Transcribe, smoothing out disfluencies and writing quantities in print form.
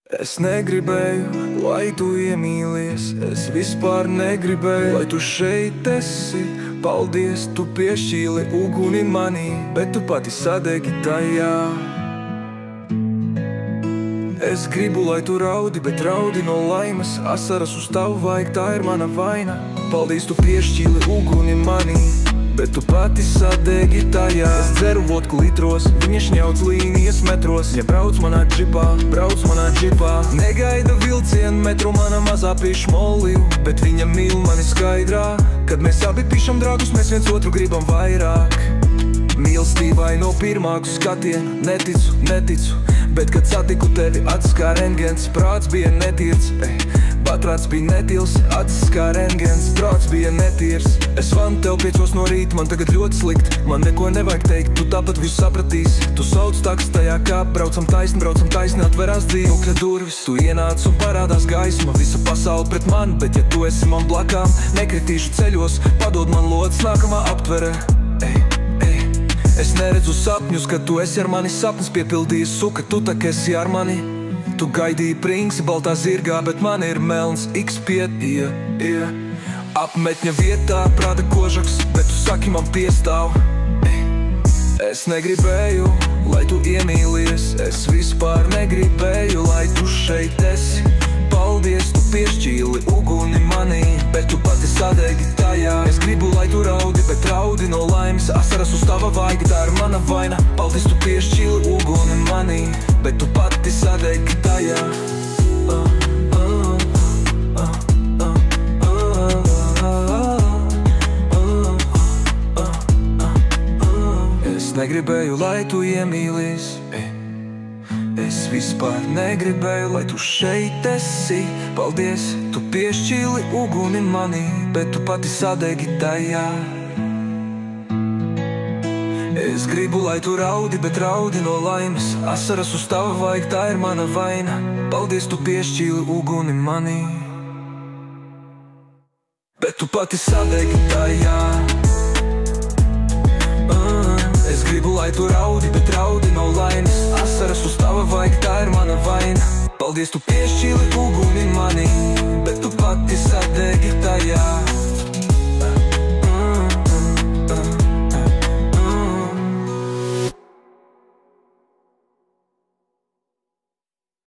Es negribēju, lai tu iemīlies, es vispār negribēju, lai tu šeit esi. Paldies, tu piešķīli uguni manī, bet tu pati sadegi tajā. Es gribu, lai tu raudi, bet raudi no laimes. Asaras uz tavu vajag, tā ir mana vaina. Paldies, tu piešķīli uguni manī, bet tu pati sadegi tajā. Es dzeru vodku litros, viņa šņauc līnijas metros. Ja brauc manā džipā, negaida vilcienu metru mana mazā pišmoliju, bet viņa mīl mani skaidrā. Kad mēs abi pišam draugus, mēs viens otru gribam vairāk. Mīlestībai no pirmāku skatienu neticu, bet kad satiku tevi, acis kā rentgens, prāts bija netīrs. Patrāts bija netils, acis kā rentgens, prāts bija netīrs. Es vanu tev 5 no rīta, man tagad ļoti slikt. Man neko nevajag teikt, tu tāpat visu sapratīsi. Tu sauc taks tajā kā braucam taisni, atverās dzīvokļa durvis. Tu ienāc un parādās gaisma, visa pasaule pret mani, bet ja tu esi man blakām, nekritīšu ceļos, padod man lods nākamā aptvere. Es neredzu sapņus, kad tu esi ar mani, sapnis piepildījis suka, tu tak esi ar mani. Tu gaidīji princi baltā zirgā, bet man ir melns X5, Apmetņa vietā prāda kožaks, bet tu saki man piestāv. Es negribēju, lai tu iemīlies, es vispār negribēju, lai tu šeit esi. Paldies, tu piešķīli uguni manī, bet tu pati sadegi tajā. Es gribu, lai tu raudi, bet raudi no laimes. Asaras uz tava vaiga, tā ir mana vaina. Paldies, tu piešķīli uguni manī, bet tu pati sadegi tajā. Es negribēju, lai tu iemīlies, es vispār negribēju, lai tu šeit esi. Paldies, tu piešķīli uguni manī, bet tu pati sadegi tajā. Es gribu, lai tu raudi, bet raudi no laimes. Asaras uz tava vajag, tā ir mana vaina. Paldies, tu piešķīli uguni manī, bet tu pati sadegi tajā. Es gribu, lai tu raudi, bet raudi no laimes. Asaras uz tava vajag, tā ir mana vaina. Paldies, tu piešķīli uguni manī, bet tu pati